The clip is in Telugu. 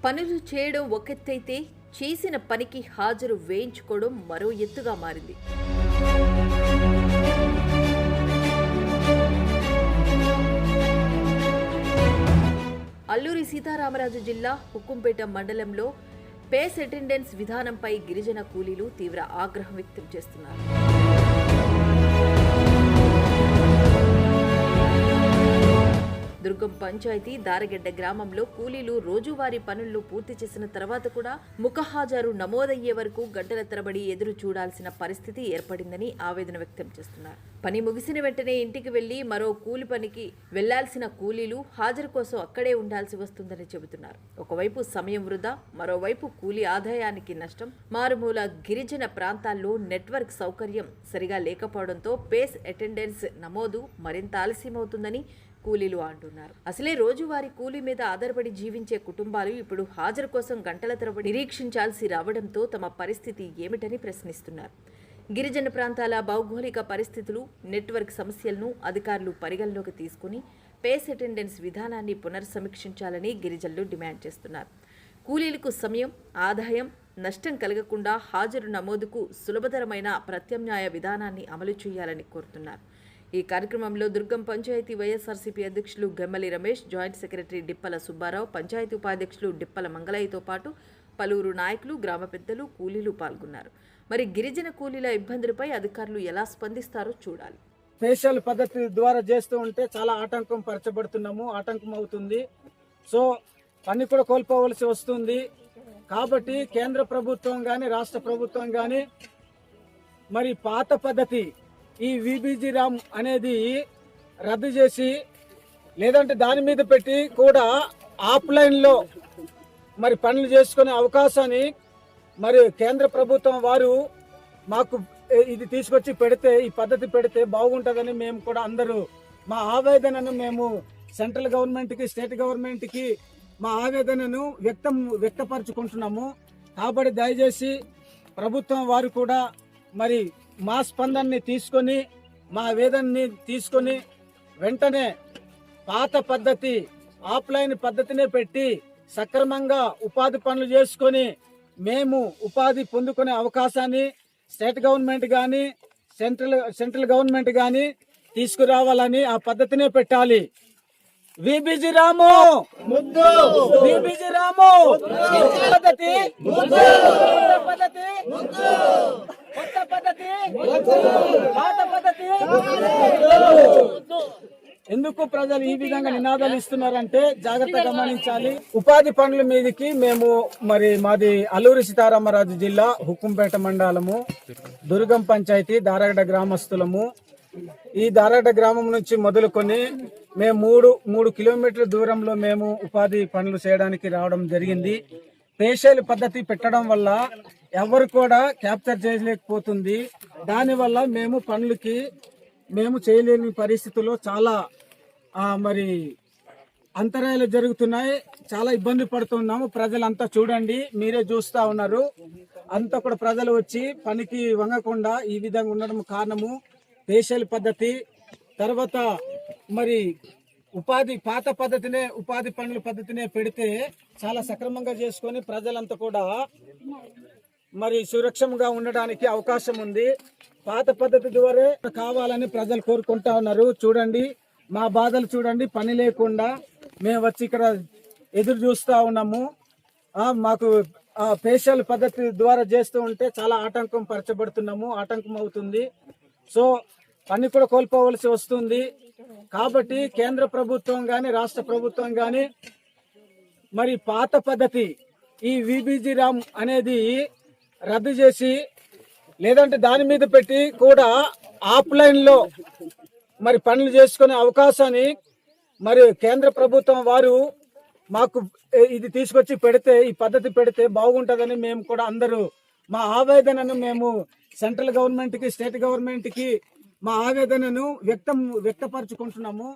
పనులు చేయడం ఒకెత్తైతే చేసిన పనికి హాజరు వేయించుకోవడం మరో ఎత్తుగా మారింది. అల్లూరి సీతారామరాజు జిల్లా హుకుంపేట మండలంలో పేస్ అటెండెన్స్ విధానంపై గిరిజన కూలీలు తీవ్ర ఆగ్రహం వ్యక్తం చేస్తున్నారు. దుర్గం పంచాయతీ దారగెడ్డ గ్రామంలో కూలీలు రోజువారీ పనులను పూర్తి చేసిన తర్వాత కూడా ముఖహాజరు నమోదయ్యే వరకు గంటల తరబడి ఎదురు చూడాల్సిన పరిస్థితి ఏర్పడిందని ఆవేదన వ్యక్తం చేస్తున్నారు. పని ముగిసిన వెంటనే ఇంటికి వెళ్లి మరో కూలి పనికి వెళ్లాల్సిన కూలీలు హాజరు కోసం అక్కడే ఉండాల్సి వస్తుందని చెబుతున్నారు. ఒకవైపు సమయం వృధా, మరోవైపు కూలీ ఆదాయానికి నష్టం. మారుమూల గిరిజన ప్రాంతాల్లో నెట్వర్క్ సౌకర్యం సరిగా లేకపోవడంతో పేస్ అటెండెన్స్ నమోదు మరింత ఆలస్యమవుతుందని కూలీలు అంటున్నారు. అసలే రోజువారీ కూలీ మీద ఆధారపడి జీవించే కుటుంబాలు ఇప్పుడు హాజరు కోసం గంటల తరబడి నిరీక్షించాల్సి రావడంతో తమ పరిస్థితి ఏమిటని ప్రశ్నిస్తున్నారు. గిరిజన ప్రాంతాల భౌగోళిక పరిస్థితులు, నెట్వర్క్ సమస్యలను అధికారులు పరిగణలోకి తీసుకుని పేస్ అటెండెన్స్ విధానాన్ని పునర్సమీక్షించాలని గిరిజనులు డిమాండ్ చేస్తున్నారు. కూలీలకు సమయం, ఆదాయం నష్టం కలగకుండా హాజరు నమోదుకు సులభతరమైన ప్రత్యామ్నాయ విధానాన్ని అమలు చేయాలని కోరుతున్నారు. ఈ కార్యక్రమంలో దుర్గం పంచాయతీ వైఎస్ఆర్సీపీ అధ్యక్షులు గెమ్మలి రమేష్, జాయింట్ సెక్రటరీ డిప్పల సుబ్బారావు, పంచాయతీ ఉపాధ్యక్షులు డిప్పల మంగళయ్యతో పాటు పలువురు నాయకులు, గ్రామ పెద్దలు, కూలీలు పాల్గొన్నారు. మరి గిరిజన కూలీల ఇబ్బందులపై అధికారులు ఎలా స్పందిస్తారో చూడాలి. స్పెషల్ పద్ధతి ద్వారా చేస్తూ ఉంటే చాలా ఆటంకం అవుతుంది. సో పని కూడా కోల్పోవలసి వస్తుంది. కాబట్టి కేంద్ర ప్రభుత్వం కానీ రాష్ట్ర ప్రభుత్వం కానీ మరి పాత పద్ధతి ఈ విబిజి రామ్ అనేది రద్దు చేసి, లేదంటే దాని మీద పెట్టి కూడా ఆఫ్లైన్లో మరి పనులు చేసుకునే అవకాశాన్ని మరి కేంద్ర ప్రభుత్వం వారు మాకు ఇది తీసుకొచ్చి పెడితే, ఈ పద్ధతి పెడితే బాగుంటుందని మేము కూడా అందరూ మా ఆవేదనను మేము సెంట్రల్ గవర్నమెంట్కి, స్టేట్ గవర్నమెంట్కి మా ఆవేదనను వ్యక్తపరచుకుంటున్నాము. కాబట్టి దయచేసి ప్రభుత్వం వారు కూడా మరి మా స్పందనని తీసుకొని, మా వేదనని తీసుకొని వెంటనే పాత పద్ధతి ఆఫ్లైన్ పద్ధతినే పెట్టి సక్రమంగా ఉపాధి పనులు చేసుకొని మేము ఉపాధి పొందుకునే అవకాశాన్ని స్టేట్ గవర్నమెంట్ కానీ సెంట్రల్ గవర్నమెంట్ కానీ తీసుకురావాలని ఆ పద్ధతినే పెట్టాలి. విబిజి రాము ముద్దు, విబిజి రాము పద్ధతి, కొత్త పద్ధతి, పాత పద్ధతి. ఎందుకు ప్రజలు ఈ విధంగా నినాదాలు ఇస్తున్నారంటే జాగ్రత్త గమనించాలి. ఉపాధి పనుల మీదకి మేము మాది అల్లూరి సీతారామరాజు జిల్లా హుకుంపేట మండలము దుర్గం పంచాయతీ దారగడ గ్రామస్తులము. ఈ దారగడ గ్రామం నుంచి మొదలుకొని మేము మూడు కిలోమీటర్ల దూరంలో మేము ఉపాధి పనులు చేయడానికి రావడం జరిగింది. స్పెషల్ పద్ధతి పెట్టడం వల్ల ఎవరు కూడా క్యాప్చర్ చేయలేకపోతుంది. దానివల్ల మేము పనులకి మేము చేయలేని పరిస్థితుల్లో చాలా మరి అంతరాయాలు జరుగుతున్నాయి. చాలా ఇబ్బంది పడుతున్నాము. ప్రజలంతా చూడండి, మీరే చూస్తా ఉన్నారు. అంతా కూడా ప్రజలు వచ్చి పనికి వంగకుండా ఈ విధంగా ఉండడం కారణము స్పెషల్ పద్ధతి. తర్వాత మరి పాత పద్ధతినే ఉపాధి పనుల పద్ధతినే పెడితే చాలా సక్రమంగా చేసుకొని ప్రజలంతా కూడా మరి సురక్షంగా ఉండడానికి అవకాశం ఉంది. పాత పద్ధతి ద్వారా కావాలని ప్రజలు కోరుకుంటా ఉన్నారు. చూడండి, మా బాధలు చూడండి. పని లేకుండా మేము వచ్చి ఇక్కడ ఎదురు చూస్తూ ఉన్నాము. మాకు స్పెషల్ పద్ధతి ద్వారా చేస్తూ ఉంటే చాలా ఆటంకం అవుతుంది. సో పని కూడా కోల్పోవలసి వస్తుంది. కాబట్టి కేంద్ర ప్రభుత్వం కానీ రాష్ట్ర ప్రభుత్వం కానీ మరి పాత పద్ధతి ఈ విబిజి రామ్ అనేది రద్దు చేసి, లేదంటే దాని మీద పెట్టి కూడా ఆఫ్లైన్లో మరి పనులు చేసుకునే అవకాశాన్ని మరి కేంద్ర ప్రభుత్వం వారు మాకు ఇది తీసుకొచ్చి పెడితే, ఈ పద్ధతి పెడితే బాగుంటుందని మేము కూడా అందరూ మా ఆవేదనను మేము సెంట్రల్ గవర్నమెంట్కి, స్టేట్ గవర్నమెంట్కి మా ఆవేదనను వ్యక్తపరచుకుంటున్నాము.